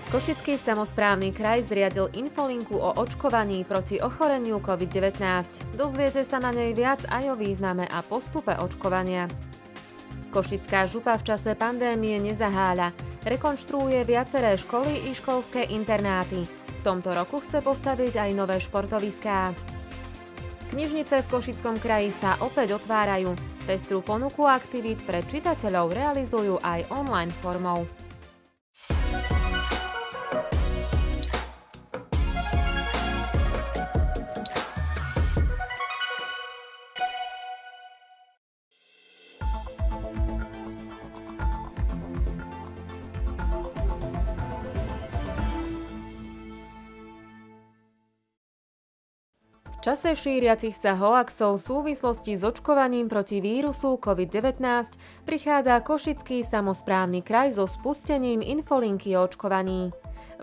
Košický samosprávny kraj zriadil infolinku o očkovaní proti ochoreniu COVID-19. Dozviete sa na nej viac aj o význame a postupe očkovania. Košická župa v čase pandémie nezaháľa. Rekonštruuje viaceré školy i školské internáty. V tomto roku chce postaviť aj nové športoviská. Knižnice v Košickom kraji sa opäť otvárajú. Pestrú ponuku aktivít pre čitateľov realizujú aj online formou. V čase šíriacich sa hoaxov v súvislosti s očkovaním proti vírusu COVID-19 prichádza Košický samosprávny kraj so spustením infolinky o očkovaní.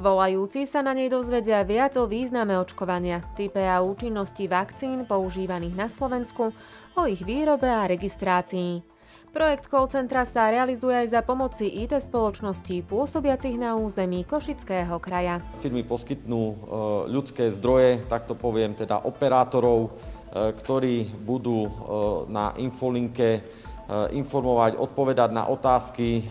Volajúci sa na nej dozvedia viac o význame očkovania, type a účinnosti vakcín používaných na Slovensku, o ich výrobe a registrácii. Projekt call centra sa realizuje aj za pomoci IT spoločností pôsobiacich na území Košického kraja. Firmy poskytnú ľudské zdroje, tak to poviem, teda operátorov, ktorí budú na infolinke informovať, odpovedať na otázky,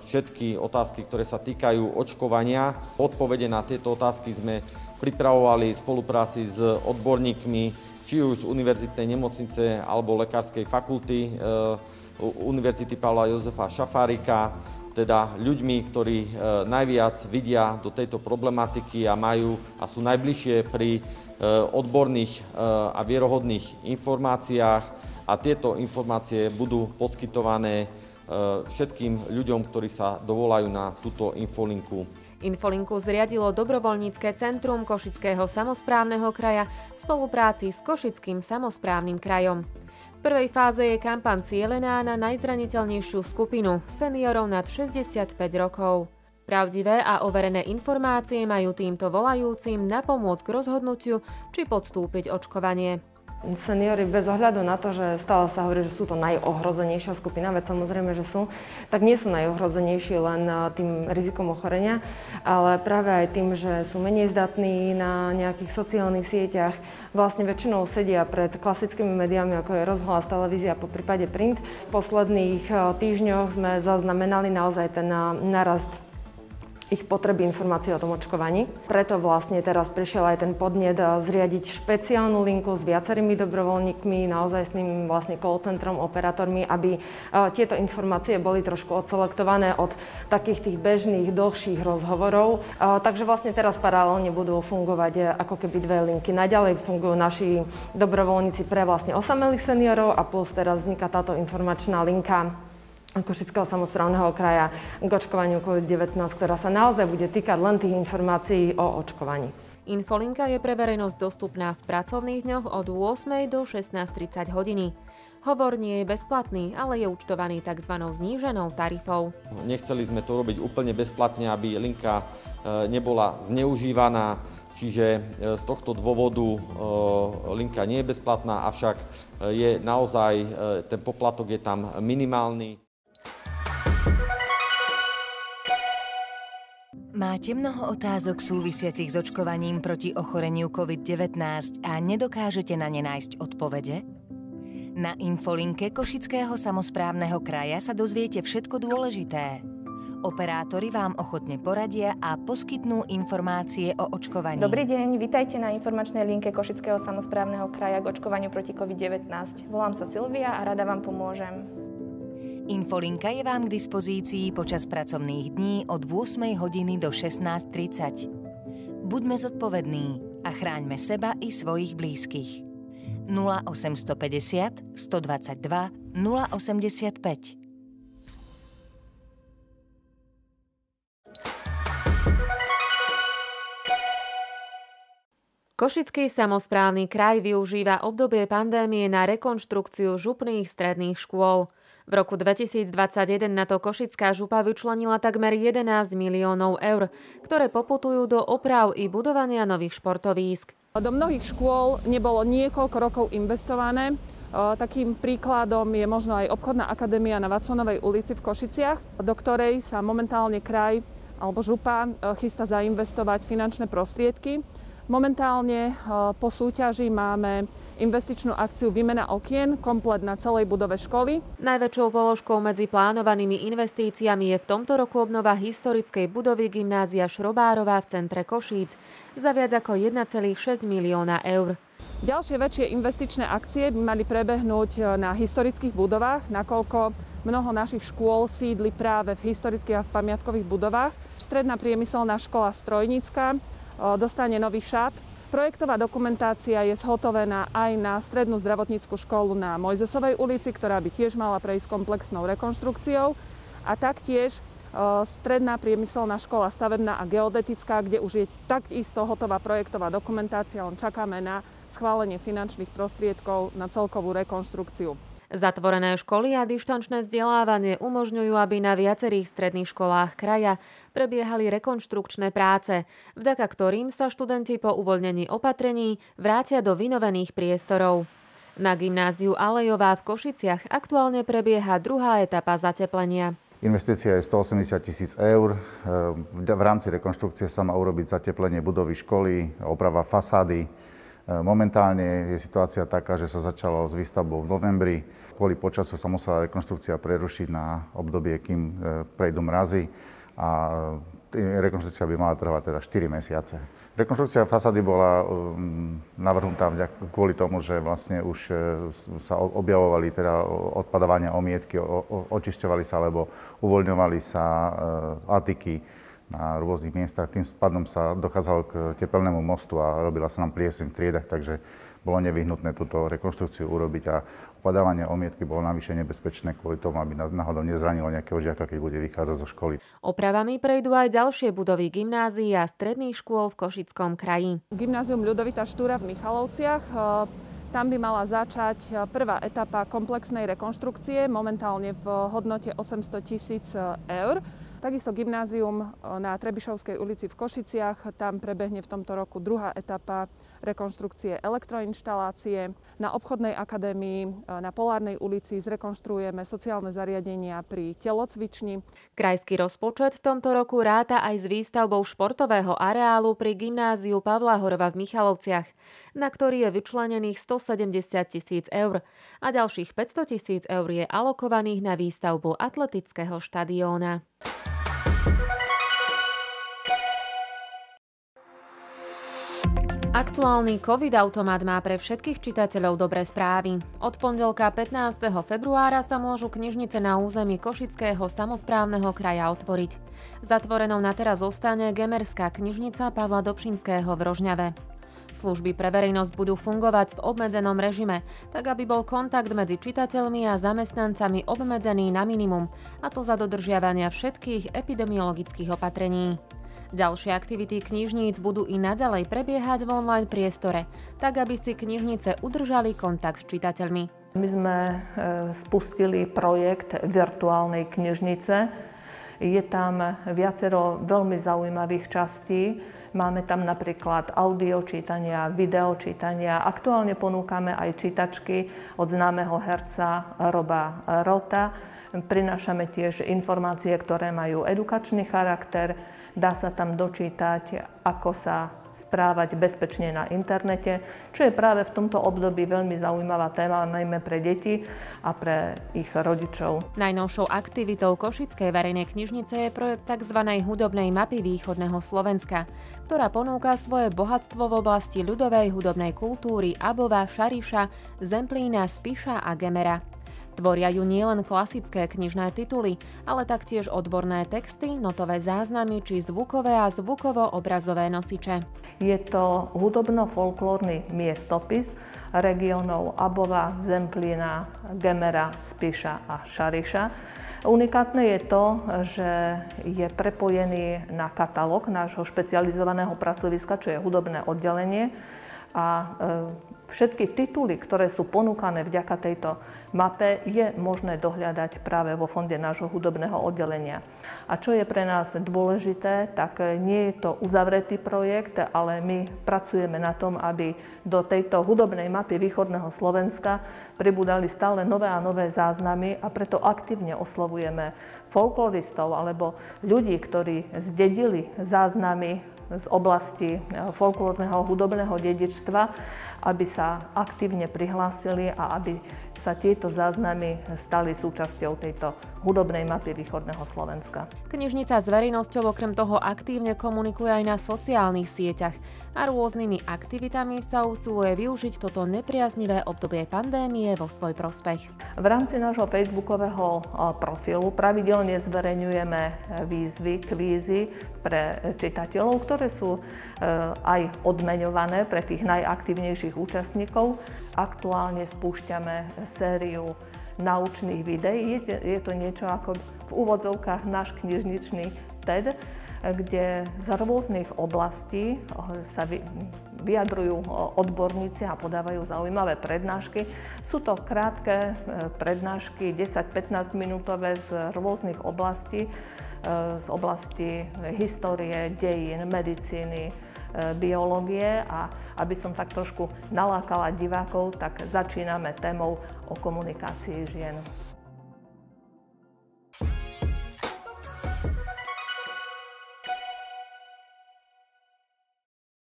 všetky otázky, ktoré sa týkajú očkovania. Odpovede na tieto otázky sme pripravovali v spolupráci s odborníkmi, či už z univerzitnej nemocnice alebo lekárskej fakulty Univerzity Pavla Jozefa Šafárika, teda ľuďmi, ktorí najviac vidia do tejto problematiky a sú najbližšie pri odborných a vierohodných informáciách, a tieto informácie budú poskytované všetkým ľuďom, ktorí sa dovolajú na túto infolinku. Infolinku zriadilo Dobrovoľnícke centrum Košického samosprávneho kraja v spolupráci s Košickým samosprávnym krajom. V prvej fáze je kampaň cielená na najzraniteľnejšiu skupinu seniorov nad 65 rokov. Pravdivé a overené informácie majú týmto volajúcim napomôcť k rozhodnutiu, či podstúpiť očkovanie. Seniori bez ohľadu na to, že stále sa hovorí, že sú to najohrozenejšia skupina, veď samozrejme, že sú, tak nie sú najohrozenejší len tým rizikom ochorenia, ale práve aj tým, že sú menej zdatní na nejakých sociálnych sieťach, vlastne väčšinou sedia pred klasickými médiami, ako je rozhlas, televízia, po prípade print. V posledných týždňoch sme zaznamenali naozaj ten nárast ich potreby informácií o tom očkovaní. Preto vlastne teraz prišiel aj ten podnet zriadiť špeciálnu linku s viacerými dobrovoľníkmi, naozajstným vlastne call centrom, operátormi, aby tieto informácie boli trošku odselektované od takých tých bežných, dlhších rozhovorov. Takže vlastne teraz paralelne budú fungovať ako keby dve linky. Naďalej fungujú naši dobrovoľníci pre vlastne osamelých seniorov a plus teraz vzniká táto informačná linka Košického samosprávneho kraja k očkovaniu COVID-19, ktorá sa naozaj bude týkať len tých informácií o očkovaní. Infolinka je pre verejnosť dostupná v pracovných dňoch od 8 do 16:30 hodiny. Hovor nie je bezplatný, ale je účtovaný tzv. Zníženou tarifou. Nechceli sme to robiť úplne bezplatne, aby linka nebola zneužívaná, čiže z tohto dôvodu linka nie je bezplatná, avšak je naozaj, ten poplatok je tam minimálny. Máte mnoho otázok súvisiacich s očkovaním proti ochoreniu COVID-19 a nedokážete na ne nájsť odpovede? Na infolinke Košického samosprávneho kraja sa dozviete všetko dôležité. Operátori vám ochotne poradia a poskytnú informácie o očkovaní. Dobrý deň, vitajte na informačnej linke Košického samosprávneho kraja k očkovaniu proti COVID-19. Volám sa Silvia a rada vám pomôžem. Infolinka je vám k dispozícii počas pracovných dní od 8 hodiny do 16:30. Buďme zodpovední a chráňme seba i svojich blízkych. 0850 122 085. Košický samosprávny kraj využíva obdobie pandémie na rekonštrukciu župných stredných škôl. V roku 2021 na to Košická župa vyčlenila takmer 11 miliónov eur, ktoré poputujú do oprav i budovania nových športovísk. Do mnohých škôl nebolo niekoľko rokov investované. Takým príkladom je možno aj obchodná akadémia na Watsonovej ulici v Košiciach, do ktorej sa momentálne kraj alebo župa chystá zainvestovať finančné prostriedky. Momentálne po súťaži máme investičnú akciu Výmena okien, komplet na celej budove školy. Najväčšou položkou medzi plánovanými investíciami je v tomto roku obnova historickej budovy Gymnázia Šrobárová v centre Košíc za viac ako 1,6 milióna eur. Ďalšie väčšie investičné akcie by mali prebehnúť na historických budovách, nakoľko mnoho našich škôl sídli práve v historických a v pamiatkových budovách. Stredná priemyselná škola Strojnícka dostane nový šat. Projektová dokumentácia je zhotovená aj na strednú zdravotnícku školu na Mojzesovej ulici, ktorá by tiež mala prejsť komplexnou rekonštrukciou. A taktiež stredná priemyselná škola stavebná a geodetická, kde už je takisto hotová projektová dokumentácia, len čakáme na schválenie finančných prostriedkov na celkovú rekonštrukciu. Zatvorené školy a dištančné vzdelávanie umožňujú, aby na viacerých stredných školách kraja prebiehali rekonštrukčné práce, vďaka ktorým sa študenti po uvoľnení opatrení vrátia do vynovených priestorov. Na gymnáziu Alejová v Košiciach aktuálne prebieha druhá etapa zateplenia. Investícia je 180 000 eur. V rámci rekonštrukcie sa má urobiť zateplenie budovy školy, oprava fasády. Momentálne je situácia taká, že sa začalo s výstavbou v novembri. Kvôli počasu sa musela rekonštrukcia prerušiť na obdobie, kým prejdú mrazy a rekonštrukcia by mala trvať teda 4 mesiace. Rekonštrukcia fasády bola navrhnutá kvôli tomu, že vlastne už sa objavovali teda odpadávania omietky, očisťovali sa alebo uvoľňovali sa atiky na rôznych miestach. Tým pádom sa dochádzalo k tepelnému mostu a robila sa nám plieseň v triedach, takže bolo nevyhnutné túto rekonštrukciu urobiť a upadávanie omietky bolo navyše nebezpečné kvôli tomu, aby nás náhodou nezranilo nejakého žiaka, keď bude vychádzať zo školy. Opravami prejdú aj ďalšie budovy gymnázií a stredných škôl v Košickom kraji. Gymnázium Ľudovita Štúra v Michalovciach. Tam by mala začať prvá etapa komplexnej rekonštrukcie, momentálne v hodnote 800 000 eur. Takisto gymnázium na Trebišovskej ulici v Košiciach, tam prebehne v tomto roku druhá etapa rekonštrukcie elektroinštalácie. Na obchodnej akadémii na Polárnej ulici zrekonštruujeme sociálne zariadenia pri telocvični. Krajský rozpočet v tomto roku ráta aj s výstavbou športového areálu pri gymnáziu Pavla Horova v Michalovciach, na ktorý je vyčlenených 170 000 eur a ďalších 500 000 eur je alokovaných na výstavbu atletického štadióna. Aktuálny COVID-automat má pre všetkých čitateľov dobré správy. Od pondelka 15. februára sa môžu knižnice na území Košického samosprávneho kraja otvoriť. Zatvorenou na teraz zostane Gemerská knižnica Pavla Dobšinského v Rožňave. Služby pre verejnosť budú fungovať v obmedzenom režime, tak aby bol kontakt medzi čitateľmi a zamestnancami obmedzený na minimum, a to za dodržiavania všetkých epidemiologických opatrení. Ďalšie aktivity knižníc budú i naďalej prebiehať v online priestore, tak aby si knižnice udržali kontakt s čitateľmi. My sme spustili projekt virtuálnej knižnice. Je tam viacero veľmi zaujímavých častí. Máme tam napríklad audio čítania, video čítania. Aktuálne ponúkame aj čítačky od známeho herca Roba Rota. Prinášame tiež informácie, ktoré majú edukačný charakter. Dá sa tam dočítať, ako sa správať bezpečne na internete, čo je práve v tomto období veľmi zaujímavá téma, najmä pre deti a pre ich rodičov. Najnovšou aktivitou Košickej verejnej knižnice je projekt tzv. Hudobnej mapy východného Slovenska, ktorá ponúka svoje bohatstvo v oblasti ľudovej hudobnej kultúry Abova, Šariša, Zemplína, Spiša a Gemera. Tvoria ju nielen klasické knižné tituly, ale taktiež odborné texty, notové záznamy či zvukové a zvukovo-obrazové nosiče. Je to hudobno-folklórny miestopis regiónov Abova, Zemplína, Gemera, Spiša a Šariša. Unikátne je to, že je prepojený na katalóg nášho špecializovaného pracoviska, čo je hudobné oddelenie, a všetky tituly, ktoré sú ponúkané vďaka tejto mape, je možné dohľadať práve vo fonde nášho hudobného oddelenia. A čo je pre nás dôležité, tak nie je to uzavretý projekt, ale my pracujeme na tom, aby do tejto hudobnej mapy východného Slovenska pribúdali stále nové a nové záznamy a preto aktívne oslovujeme folkloristov alebo ľudí, ktorí zdedili záznamy z oblasti folklórneho hudobného dedičstva, aby sa aktívne prihlásili a aby sa tieto záznamy stali súčasťou tejto hudobnej mapy východného Slovenska. Knižnica s verejnosťou okrem toho aktívne komunikuje aj na sociálnych sieťach a rôznymi aktivitami sa usiluje využiť toto nepriaznivé obdobie pandémie vo svoj prospech. V rámci nášho facebookového profilu pravidelne zverejňujeme výzvy, kvízy pre čitateľov, ktoré sú aj odmeňované pre tých najaktívnejších účastníkov. Aktuálne spúšťame sériu naučných videí. Je to niečo ako v úvodzovkách náš knižničný TED, kde z rôznych oblastí sa vyjadrujú odborníci a podávajú zaujímavé prednášky. Sú to krátke prednášky, 10-15 minútové z rôznych oblastí, z oblasti histórie, dejín, medicíny, biológie a aby som tak trošku nalákala divákov, tak začíname témou o komunikácii žien.